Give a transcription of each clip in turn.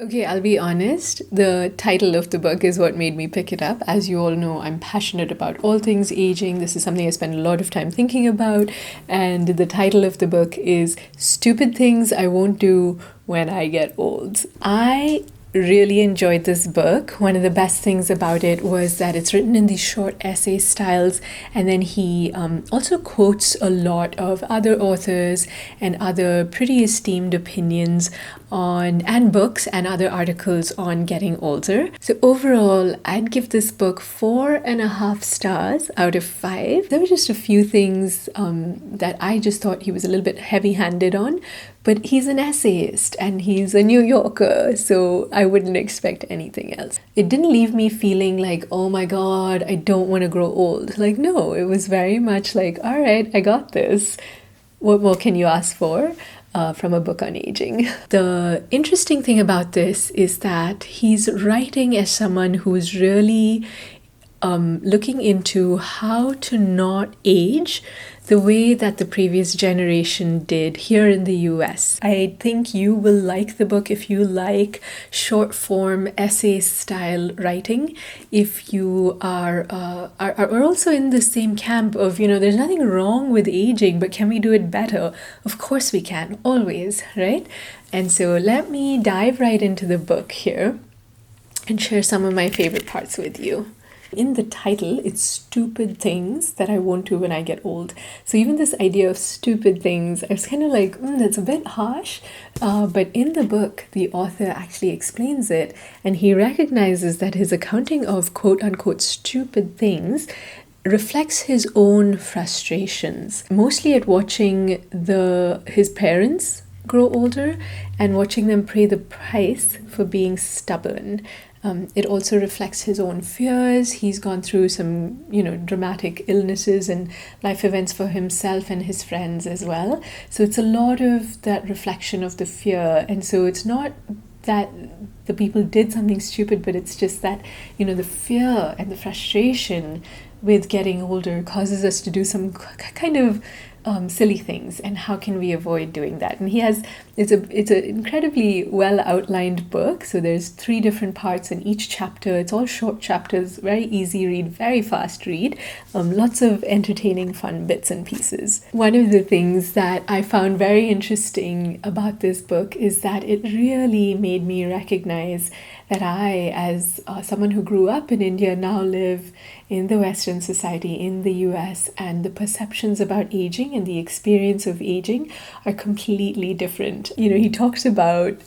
Okay, I'll be honest. The title of the book is what made me pick it up. As you all know, I'm passionate about all things aging. This is something I spend a lot of time thinking about. And the title of the book is Stupid Things I Won't Do When I Get Old. I really enjoyed this book. One of the best things about it was that it's written in these short essay styles, and then he also quotes a lot of other authors and other pretty esteemed opinions on and books and other articles on getting older. So overall, I'd give this book 4.5 stars out of 5. There were just a few things that I just thought he was a little bit heavy-handed on, but he's an essayist and he's a New Yorker, so I wouldn't expect anything else. It didn't leave me feeling like, oh my god, I don't want to grow old. Like, no, it was very much like, all right, I got this. What more can you ask for? From a book on aging. The interesting thing about this is that he's writing as someone who's really looking into how to not age the way that the previous generation did here in the US. I think you will like the book if you like short form essay style writing. If you are also in the same camp of, there's nothing wrong with aging, but can we do it better? Of course we can, always, right? And so let me dive right into the book here and share some of my favorite parts with you. In the title, it's Stupid Things That I Won't Do When I Get Old. So even this idea of stupid things, I was kind of like, that's a bit harsh. But in the book, the author actually explains it, and he recognizes that his accounting of quote-unquote stupid things reflects his own frustrations, mostly at watching his parents grow older and watching them pay the price for being stubborn. It also reflects his own fears. He's gone through some, dramatic illnesses and life events for himself and his friends as well. So it's a lot of that reflection of the fear. And so it's not that the people did something stupid, but it's just that, the fear and the frustration with getting older causes us to do some kind of silly things, and how can we avoid doing that? And it's an incredibly well outlined book. So there's 3 different parts in each chapter. It's all short chapters, very easy read, very fast read, lots of entertaining fun bits and pieces. One of the things that I found very interesting about this book is that it really made me recognize that I, as someone who grew up in India, now live in the Western society in the US, and the perceptions about aging and the experience of aging are completely different. He talks about,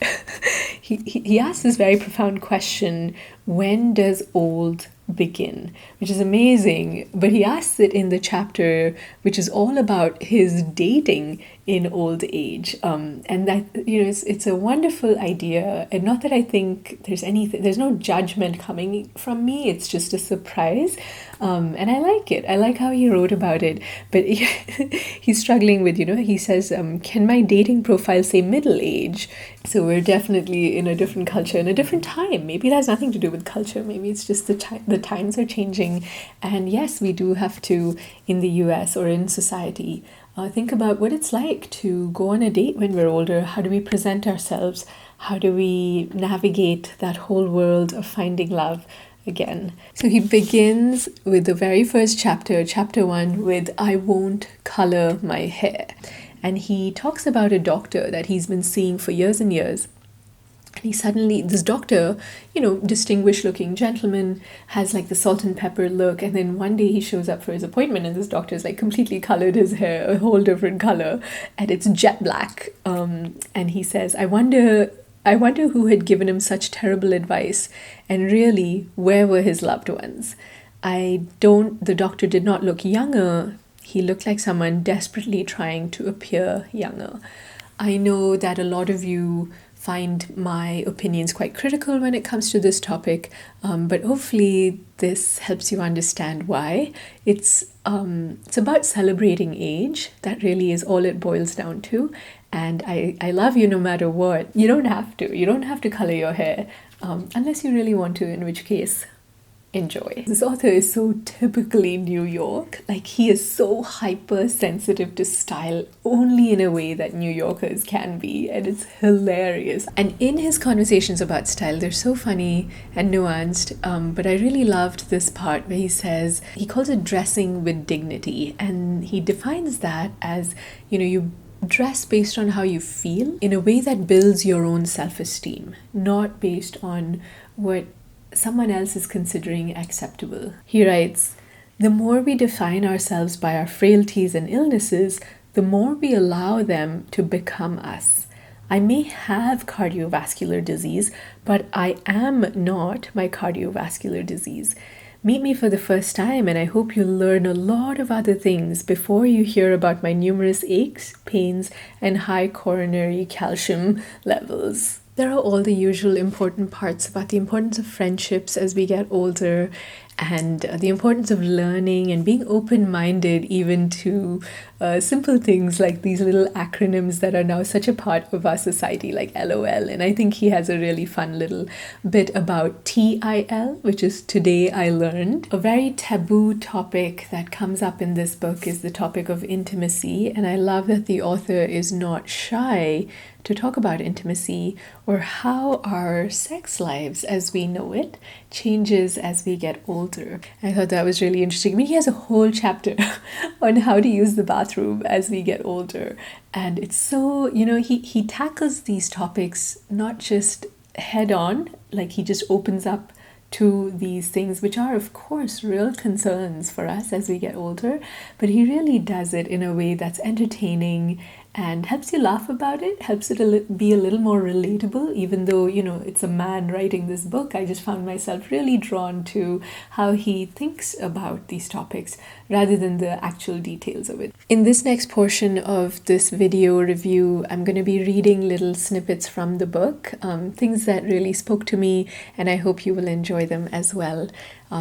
he asks this very profound question, when does old begin? Which is amazing, but he asks it in the chapter which is all about his dating in old age, and that it's a wonderful idea. And not that I think there's no judgment coming from me, it's just a surprise, and I like it. I like how he wrote about it, but he's struggling with, he says, can my dating profile say middle age? So we're definitely in a different culture, in a different time. Maybe it has nothing to do with culture, maybe it's just the times are changing. And yes, we do have to, in the US or in society, think about what it's like to go on a date when we're older. How do we present ourselves? How do we navigate that whole world of finding love again? So he begins with the very first chapter, chapter 1, with I won't color my hair. And he talks about a doctor that he's been seeing for years and years. And this doctor, distinguished looking gentleman, has like the salt and pepper look. And then one day he shows up for his appointment, and this doctor's like completely colored his hair a whole different color, and it's jet black. And he says, I wonder who had given him such terrible advice, and really, where were his loved ones? The doctor did not look younger. He looked like someone desperately trying to appear younger. I know that a lot of you find my opinions quite critical when it comes to this topic, but hopefully this helps you understand why. It's about celebrating age. That really is all it boils down to. And I love you no matter what. You don't have to color your hair, unless you really want to, in which case Enjoy. This author is so typically New York. Like, he is so hypersensitive to style only in a way that New Yorkers can be, and it's hilarious. And in his conversations about style, they're so funny and nuanced, but I really loved this part where he says, he calls it dressing with dignity, and he defines that as, you dress based on how you feel in a way that builds your own self-esteem, not based on what someone else is considering acceptable. He writes, "The more we define ourselves by our frailties and illnesses, the more we allow them to become us. I may have cardiovascular disease, but I am not my cardiovascular disease. Meet me for the first time, and I hope you'll learn a lot of other things before you hear about my numerous aches, pains, and high coronary calcium levels." There are all the usual important parts about the importance of friendships as we get older, and the importance of learning and being open-minded even to simple things like these little acronyms that are now such a part of our society, like LOL. And I think he has a really fun little bit about TIL, which is Today I Learned. A very taboo topic that comes up in this book is the topic of intimacy, and I love that the author is not shy to talk about intimacy or how our sex lives as we know it changes as we get older. I thought that was really interesting. I mean, he has a whole chapter on how to use the bathroom as we get older. And it's so, he tackles these topics not just head on, like he just opens up to these things, which are, of course, real concerns for us as we get older, but he really does it in a way that's entertaining and helps you laugh about it, helps it be a little more relatable, even though, it's a man writing this book. I just found myself really drawn to how he thinks about these topics rather than the actual details of it. In this next portion of this video review, I'm going to be reading little snippets from the book, things that really spoke to me, and I hope you will enjoy them as well.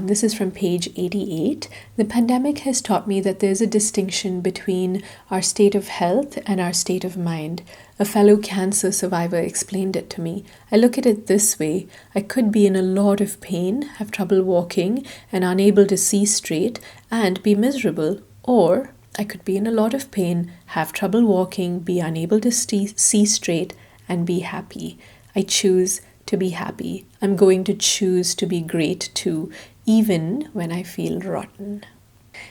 This is from page 88. "The pandemic has taught me that there's a distinction between our state of health and our state of mind. A fellow cancer survivor explained it to me. I look at it this way. I could be in a lot of pain, have trouble walking, and unable to see straight, and be miserable. Or I could be in a lot of pain, have trouble walking, be unable to see straight, and be happy. I choose to be happy. I'm going to choose to be great too, even when I feel rotten."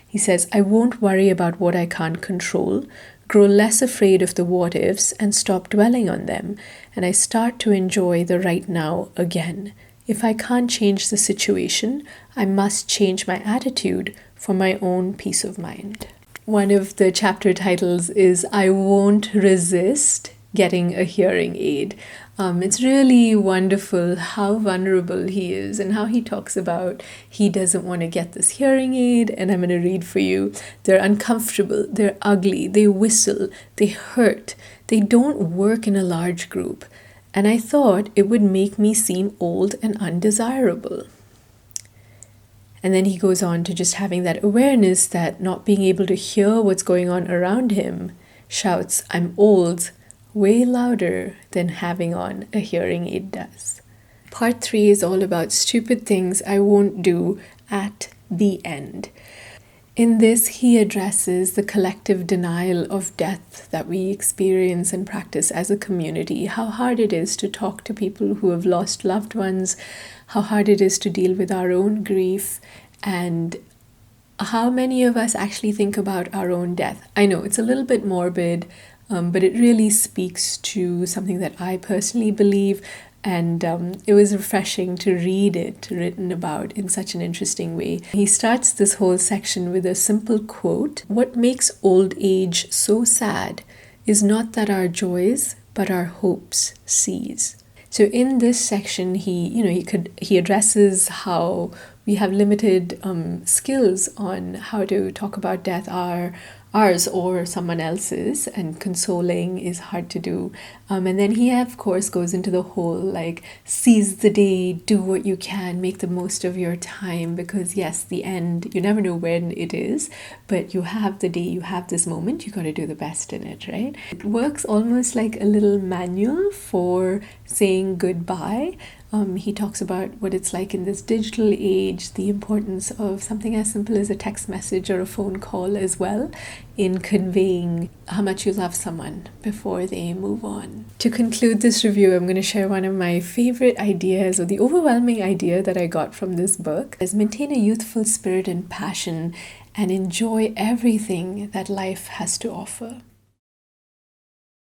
He says, "I won't worry about what I can't control, grow less afraid of the what ifs, and stop dwelling on them, and I start to enjoy the right now again. If I can't change the situation, I must change my attitude for my own peace of mind." One of the chapter titles is "I Won't Resist Getting a Hearing Aid." It's really wonderful how vulnerable he is and how he talks about he doesn't want to get this hearing aid. And I'm going to read for you. "They're uncomfortable, they're ugly, they whistle, they hurt, they don't work in a large group. And I thought it would make me seem old and undesirable." And then he goes on to just having that awareness that not being able to hear what's going on around him shouts, "I'm old," way louder than having on a hearing aid does. Part 3 is all about stupid things I won't do at the end. In this, he addresses the collective denial of death that we experience and practice as a community, how hard it is to talk to people who have lost loved ones, how hard it is to deal with our own grief, and how many of us actually think about our own death. I know it's a little bit morbid, but it really speaks to something that I personally believe, and it was refreshing to read it written about in such an interesting way. He starts this whole section with a simple quote: "What makes old age so sad is not that our joys, but our hopes cease." So in this section, he addresses how we have limited skills on how to talk about death, ours or someone else's, and consoling is hard to do. And then he, of course, goes into the whole, seize the day, do what you can, make the most of your time, because yes, the end, you never know when it is, but you have the day, you have this moment, you got to do the best in it, right? It works almost like a little manual for saying goodbye. He talks about what it's like in this digital age, the importance of something as simple as a text message or a phone call as well in conveying how much you love someone before they move on. To conclude this review, I'm going to share one of my favorite ideas, or the overwhelming idea that I got from this book, is maintain a youthful spirit and passion and enjoy everything that life has to offer.